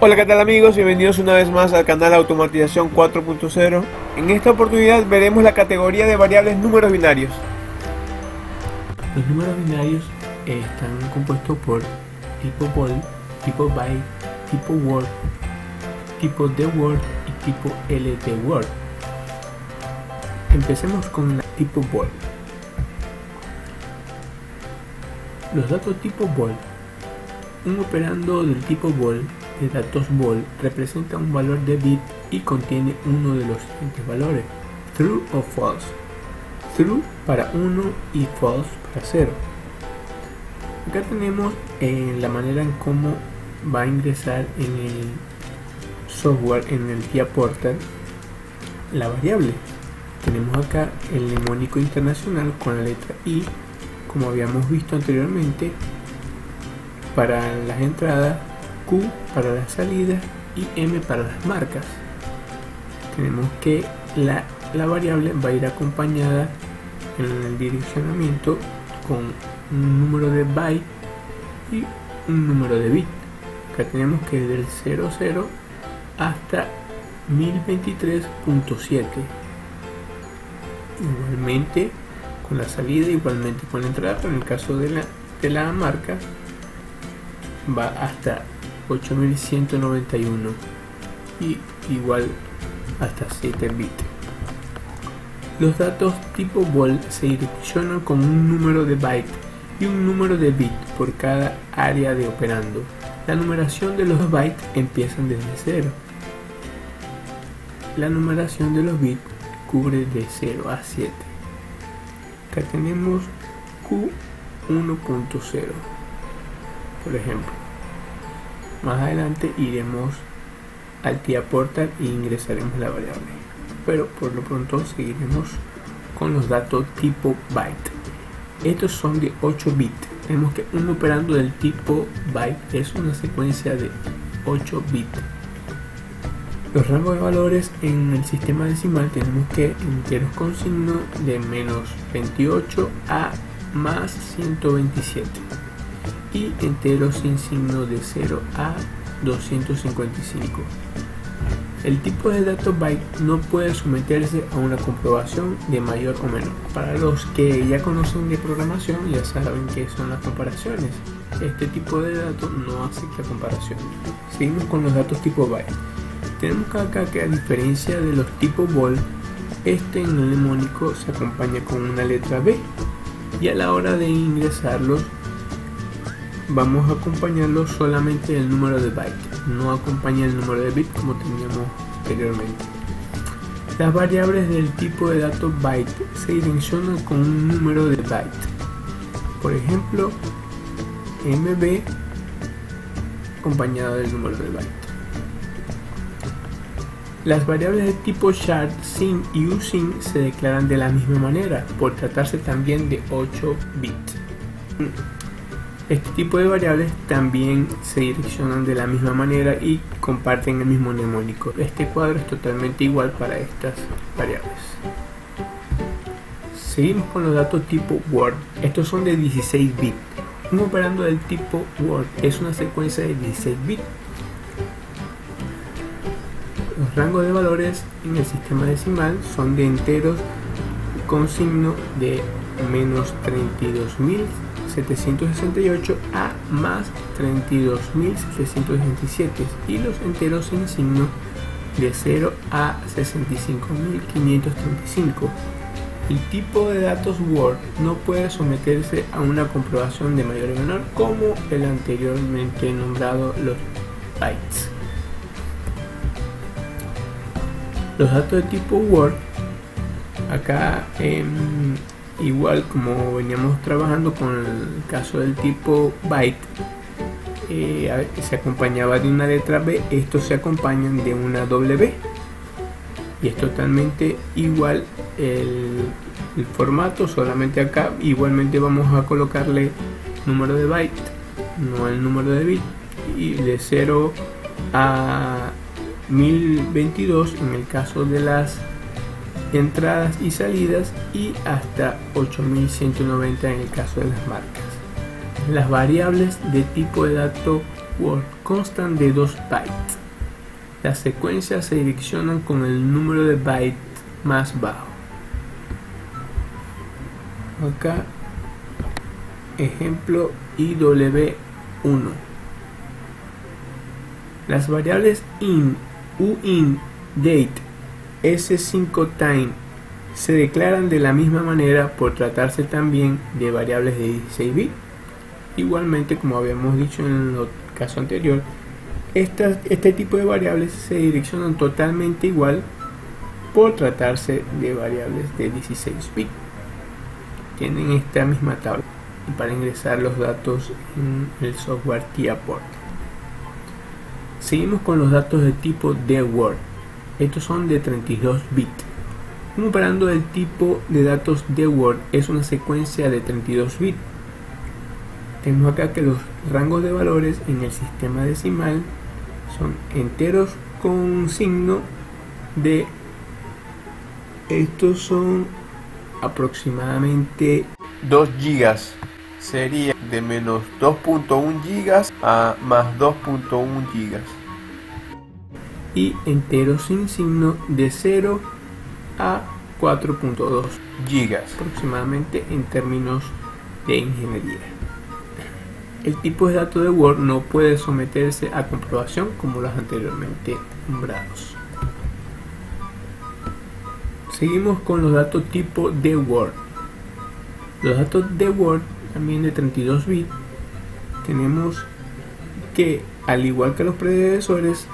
Hola, ¿qué tal amigos? Bienvenidos una vez más al canal Automatización 4.0. En esta oportunidad veremos la categoría de variables números binarios. Los números binarios están compuestos por tipo bol, tipo byte, tipo word, tipo dword y tipo ldword. Empecemos con la tipo bol. Los datos tipo bol. Un operando del tipo bol de datos bol representa un valor de bit y contiene uno de los siguientes valores: true o false. True para 1 y false para 0. Acá tenemos la manera en cómo va a ingresar en el software, en el TIA Portal, la variable. Tenemos acá el mnemónico internacional con la letra I, como habíamos visto anteriormente, para las entradas, Q para las salidas y M para las marcas. Tenemos que la variable va a ir acompañada en el direccionamiento con un número de byte y un número de bit. Acá tenemos que del 00 hasta 1023.7. Igualmente con la salida, igualmente con la entrada, pero en el caso de la marca va hasta 8191 y igual hasta 7 bits. Los datos tipo bol se direccionan con un número de byte y un número de bit por cada área de operando. La numeración de los bytes empiezan desde 0. La numeración de los bits cubre de 0 a 7. Acá tenemos Q1.0, por ejemplo. Más adelante iremos al TIA Portal e ingresaremos la variable, pero por lo pronto seguiremos con los datos tipo byte. Estos son de 8 bits. Vemos que un operando del tipo byte es una secuencia de 8 bits. Los rangos de valores en el sistema decimal tenemos que enteros con signo de menos 28 a más 127 y enteros sin signo de 0 a 255. El tipo de datos byte no puede someterse a una comprobación de mayor o menor. Para los que ya conocen de programación ya saben qué son las comparaciones. Este tipo de datos no acepta comparación. Seguimos con los datos tipo byte. Tenemos acá que, a diferencia de los tipo bol, este en el mnemónico se acompaña con una letra B y a la hora de ingresarlos vamos a acompañarlo solamente el número de byte, no acompaña el número de bit como teníamos anteriormente. Las variables del tipo de datos byte se direccionan con un número de byte. Por ejemplo, MB acompañado del número de byte. Las variables de tipo char, sin y usin se declaran de la misma manera, por tratarse también de 8 bits. Este tipo de variables también se direccionan de la misma manera y comparten el mismo mnemónico. Este cuadro es totalmente igual para estas variables. Seguimos con los datos tipo word. Estos son de 16 bits. Un operando del tipo word es una secuencia de 16 bits. Los rangos de valores en el sistema decimal son de enteros con signo de menos 32.768 a más 32.767 y los enteros sin signo de 0 a 65.535. El tipo de datos Word no puede someterse a una comprobación de mayor o menor como el anteriormente nombrado los bytes. Los datos de tipo Word, acá igual como veníamos trabajando con el caso del tipo byte, se acompañaba de una letra B, estos se acompañan de una W y es totalmente igual el formato, solamente acá igualmente vamos a colocarle número de byte, no el número de bit, y de 0 a 1022 en el caso de las entradas y salidas y hasta 8190 en el caso de las marcas. Las variables de tipo de dato word constan de 2 bytes. Las secuencias se direccionan con el número de bytes más bajo. Acá, ejemplo IW1. Las variables in, uint, date, s5 time se declaran de la misma manera por tratarse también de variables de 16 bits. Igualmente, como habíamos dicho en el caso anterior, este tipo de variables se direccionan totalmente igual por tratarse de variables de 16 bits. Tienen esta misma tabla para ingresar los datos en el software TIA-Portal. Seguimos con los datos de tipo DWORD. Estos son de 32 bits. Comparando el tipo de datos DWORD es una secuencia de 32 bits. Tenemos acá que los rangos de valores en el sistema decimal son enteros con signo de, estos son aproximadamente 2 gigas. Sería de menos 2.1 gigas a más 2.1 gigas. Y enteros sin signo de 0 a 4.2 gigas aproximadamente en términos de ingeniería. El tipo de datos de Word no puede someterse a comprobación como los anteriormente nombrados. Seguimos con los datos tipo de Word. Los datos de Word, también de 32 bits, tenemos que, al igual que los predecesores,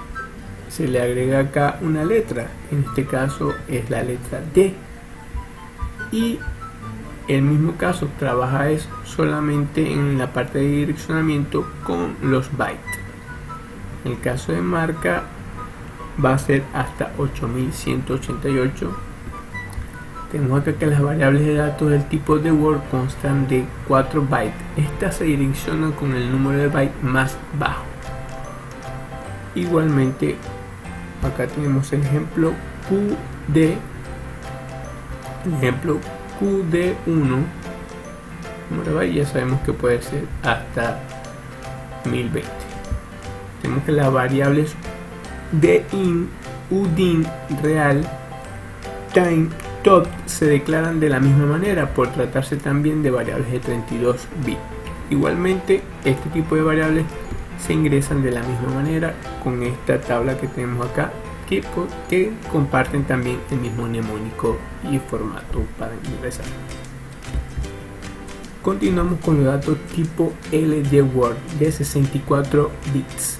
se le agrega acá una letra. En este caso es la letra D. Y el mismo caso trabaja es solamente en la parte de direccionamiento con los bytes. En el caso de marca va a ser hasta 8188. Tenemos acá que las variables de datos del tipo de Word constan de 4 bytes. Estas se direccionan con el número de bytes más bajo. Igualmente, acá tenemos el ejemplo QD. El ejemplo QD1, número byte, ya sabemos que puede ser hasta 1020. Tenemos que las variables DIN, UDIN, real, time, top se declaran de la misma manera por tratarse también de variables de 32 bits. Igualmente, este tipo de variables se ingresan de la misma manera con esta tabla que tenemos acá, que comparten también el mismo mnemónico y formato para ingresar. Continuamos con los datos tipo LDWORD de 64 bits.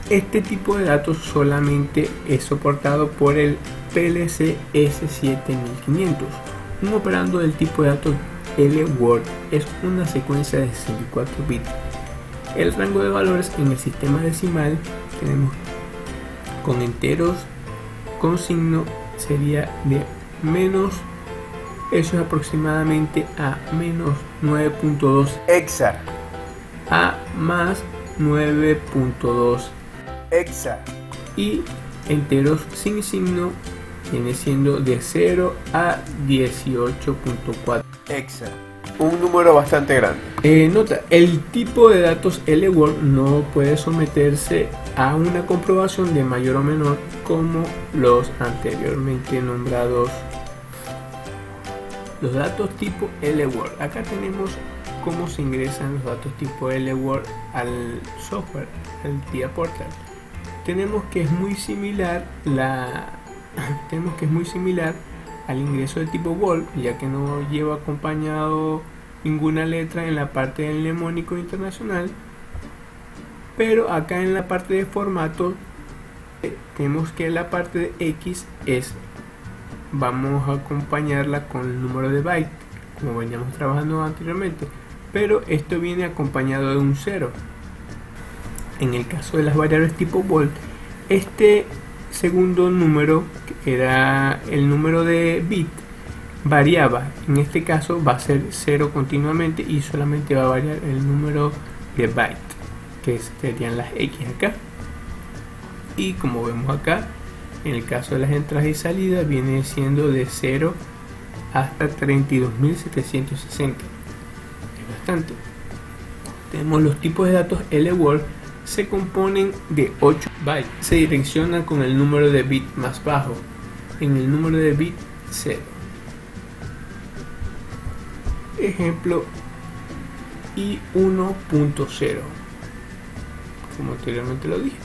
Este tipo de datos solamente es soportado por el PLC S7500. Un operando del tipo de datos LWORD es una secuencia de 64 bits. El rango de valores en el sistema decimal tenemos con enteros con signo sería de menos, eso es aproximadamente a menos 9.2 hexa a más 9.2 hexa, y enteros sin signo viene siendo de 0 a 18.4 hexa. Un número bastante grande. Nota, el tipo de datos LWORD no puede someterse a una comprobación de mayor o menor como los anteriormente nombrados. Los datos tipo LWORD. Acá tenemos cómo se ingresan los datos tipo LWORD al software, al TIA-Portal. Tenemos que es muy similar al ingreso del tipo Word, ya que no lleva acompañado ninguna letra en la parte del mnemónico internacional, pero acá en la parte de formato tenemos que la parte de X vamos a acompañarla con el número de byte como veníamos trabajando anteriormente, pero esto viene acompañado de un 0. En el caso de las variables tipo volt, este segundo número, que era el número de bit, variaba. En este caso va a ser 0 continuamente y solamente va a variar el número de byte, que serían las X acá. Y como vemos acá, en el caso de las entradas y salidas viene siendo de 0 hasta 32.760. Es bastante. Tenemos los tipos de datos LWORD se componen de 8 bytes. Se direcciona con el número de bit más bajo, en el número de bit 0. Ejemplo, I1.0, como anteriormente lo dije,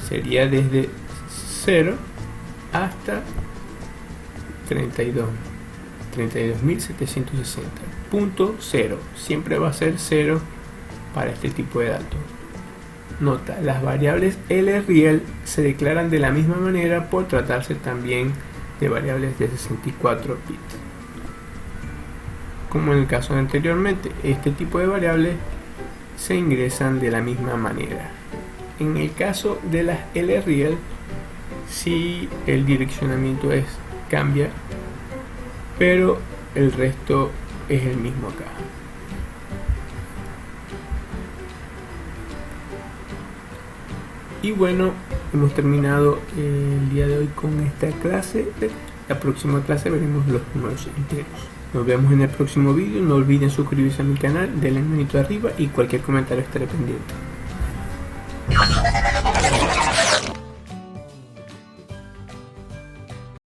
sería desde 0 hasta 32.760. Punto 0 siempre va a ser 0 para este tipo de datos. Nota, las variables LReal se declaran de la misma manera por tratarse también de variables de 64 bits. Como en el caso anteriormente, este tipo de variables se ingresan de la misma manera. En el caso de las LReal, si el direccionamiento cambia, pero el resto es el mismo acá. Y bueno, hemos terminado el día de hoy con esta clase. La próxima clase veremos los números enteros. Nos vemos en el próximo vídeo. No olviden suscribirse a mi canal, denle manito arriba y cualquier comentario estaré pendiente.